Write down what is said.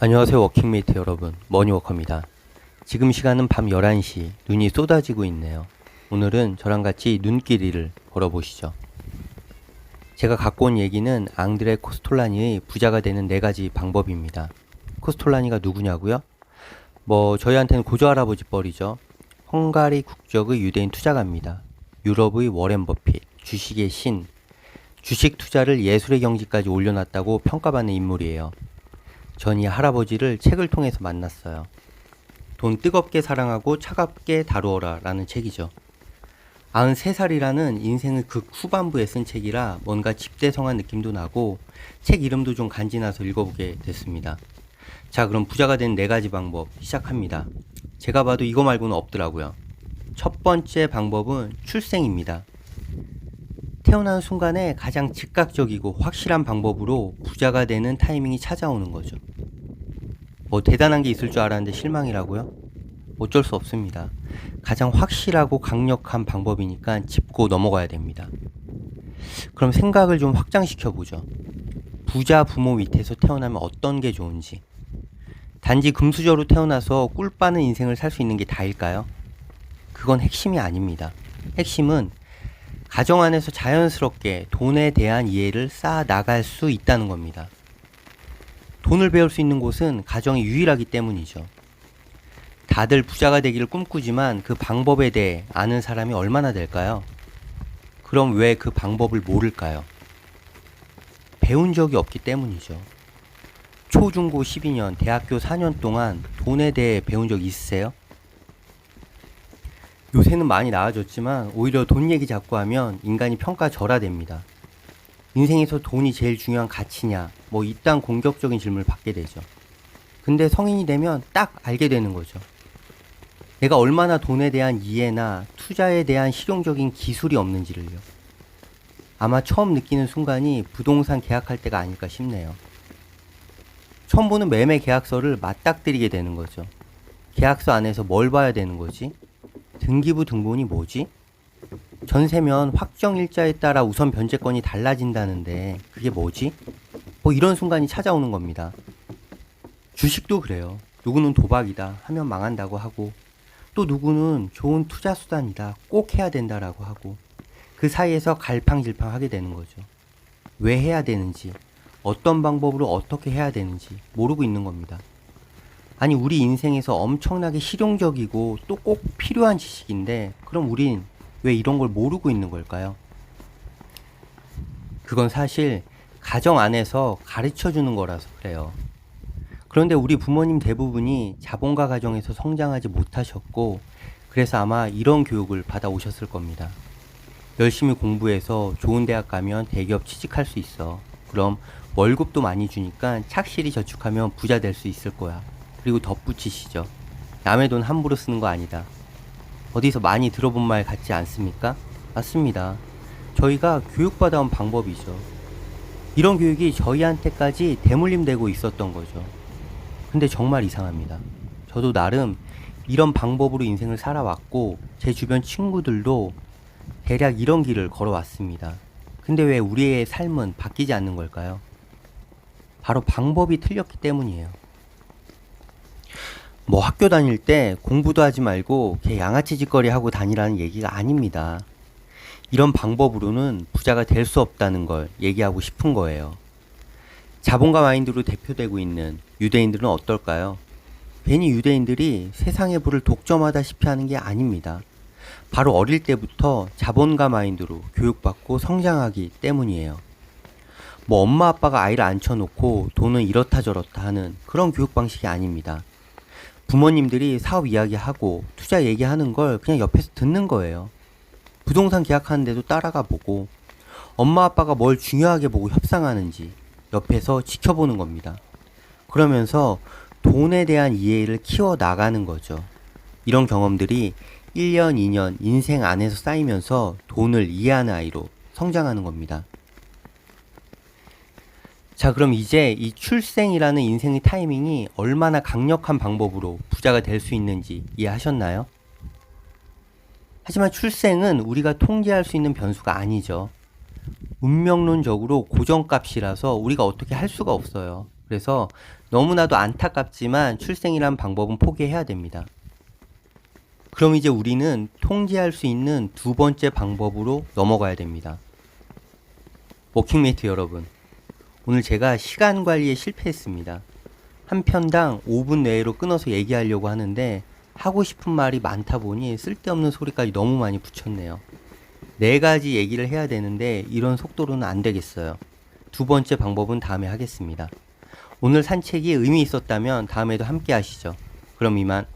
안녕하세요 워킹메이트 여러분, 머니워커입니다. 지금 시간은 밤 11시, 눈이 쏟아지고 있네요. 오늘은 저랑 같이 눈길이를 걸어보시죠. 제가 갖고 온 얘기는 앙드레 코스톨라니의 부자가 되는 4가지 방법입니다. 코스톨라니가 누구냐고요? 저희한테는 고조할아버지 뻘이죠. 헝가리 국적의 유대인 투자가입니다. 유럽의 워렌 버핏, 주식의 신, 주식 투자를 예술의 경지까지 올려놨다고 평가받는 인물이에요. 전 이 할아버지를 책을 통해서 만났어요. 돈 뜨겁게 사랑하고 차갑게 다루어라 라는 책이죠. 93살이라는 인생의 극 후반부에 쓴 책이라 뭔가 집대성한 느낌도 나고 책 이름도 좀 간지나서 읽어보게 됐습니다. 자, 그럼 부자가 된 4가지 방법 시작합니다. 제가 봐도 이거 말고는 없더라고요. 첫 번째 방법은 출생입니다. 태어나는 순간에 가장 즉각적이고 확실한 방법으로 부자가 되는 타이밍이 찾아오는 거죠. 대단한 게 있을 줄 알았는데 실망이라고요? 어쩔 수 없습니다. 가장 확실하고 강력한 방법이니까 짚고 넘어가야 됩니다. 그럼 생각을 좀 확장시켜 보죠. 부자 부모 밑에서 태어나면 어떤 게 좋은지. 단지 금수저로 태어나서 꿀 빠는 인생을 살 수 있는 게 다일까요? 그건 핵심이 아닙니다. 핵심은 가정 안에서 자연스럽게 돈에 대한 이해를 쌓아 나갈 수 있다는 겁니다. 돈을 배울 수 있는 곳은 가정이 유일하기 때문이죠. 다들 부자가 되기를 꿈꾸지만 그 방법에 대해 아는 사람이 얼마나 될까요? 그럼 왜 그 방법을 모를까요? 배운 적이 없기 때문이죠. 초중고 12년, 대학교 4년 동안 돈에 대해 배운 적 있으세요? 요새는 많이 나아졌지만 오히려 돈 얘기 자꾸 하면 인간이 평가절하됩니다. 인생에서 돈이 제일 중요한 가치냐, 이딴 공격적인 질문을 받게 되죠. 근데 성인이 되면 딱 알게 되는 거죠. 내가 얼마나 돈에 대한 이해나 투자에 대한 실용적인 기술이 없는지를요. 아마 처음 느끼는 순간이 부동산 계약할 때가 아닐까 싶네요. 처음 보는 매매 계약서를 맞닥뜨리게 되는 거죠. 계약서 안에서 뭘 봐야 되는 거지? 등기부 등본이 뭐지? 전세면 확정일자에 따라 우선 변제권이 달라진다는데 그게 뭐지? 이런 순간이 찾아오는 겁니다. 주식도 그래요. 누구는 도박이다 하면 망한다고 하고, 또 누구는 좋은 투자 수단이다 꼭 해야 된다라고 하고, 그 사이에서 갈팡질팡 하게 되는 거죠. 왜 해야 되는지, 어떤 방법으로 어떻게 해야 되는지 모르고 있는 겁니다. 아니, 우리 인생에서 엄청나게 실용적이고 또 꼭 필요한 지식인데 그럼 우린 왜 이런 걸 모르고 있는 걸까요? 그건 사실 가정 안에서 가르쳐 주는 거라서 그래요. 그런데 우리 부모님 대부분이 자본가 가정에서 성장하지 못하셨고, 그래서 아마 이런 교육을 받아오셨을 겁니다. 열심히 공부해서 좋은 대학 가면 대기업 취직할 수 있어. 그럼 월급도 많이 주니까 착실히 저축하면 부자 될 수 있을 거야. 그리고 덧붙이시죠. 남의 돈 함부로 쓰는 거 아니다. 어디서 많이 들어본 말 같지 않습니까? 맞습니다. 저희가 교육받아온 방법이죠. 이런 교육이 저희한테까지 대물림되고 있었던 거죠. 근데 정말 이상합니다. 저도 나름 이런 방법으로 인생을 살아왔고 제 주변 친구들도 대략 이런 길을 걸어왔습니다. 근데 왜 우리의 삶은 바뀌지 않는 걸까요? 바로 방법이 틀렸기 때문이에요. 학교 다닐 때 공부도 하지 말고 걔 양아치 짓거리 하고 다니라는 얘기가 아닙니다. 이런 방법으로는 부자가 될 수 없다는 걸 얘기하고 싶은 거예요. 자본가 마인드로 대표되고 있는 유대인들은 어떨까요? 괜히 유대인들이 세상의 부를 독점하다시피 하는 게 아닙니다. 바로 어릴 때부터 자본가 마인드로 교육받고 성장하기 때문이에요. 엄마 아빠가 아이를 앉혀놓고 돈은 이렇다 저렇다 하는 그런 교육 방식이 아닙니다. 부모님들이 사업 이야기하고 투자 얘기하는 걸 그냥 옆에서 듣는 거예요. 부동산 계약하는데도 따라가 보고, 엄마 아빠가 뭘 중요하게 보고 협상하는지 옆에서 지켜보는 겁니다. 그러면서 돈에 대한 이해를 키워 나가는 거죠. 이런 경험들이 1년, 2년 인생 안에서 쌓이면서 돈을 이해하는 아이로 성장하는 겁니다. 자, 그럼 이제 이 출생이라는 인생의 타이밍이 얼마나 강력한 방법으로 부자가 될 수 있는지 이해하셨나요? 하지만 출생은 우리가 통제할 수 있는 변수가 아니죠. 운명론적으로 고정값이라서 우리가 어떻게 할 수가 없어요. 그래서 너무나도 안타깝지만 출생이란 방법은 포기해야 됩니다. 그럼 이제 우리는 통제할 수 있는 두 번째 방법으로 넘어가야 됩니다. 워킹메이트 여러분, 오늘 제가 시간 관리에 실패했습니다. 한 편당 5분 내로 끊어서 얘기하려고 하는데 하고 싶은 말이 많다 보니 쓸데없는 소리까지 너무 많이 붙였네요. 4가지 얘기를 해야 되는데 이런 속도로는 안 되겠어요. 두 번째 방법은 다음에 하겠습니다. 오늘 산책이 의미 있었다면 다음에도 함께 하시죠. 그럼 이만.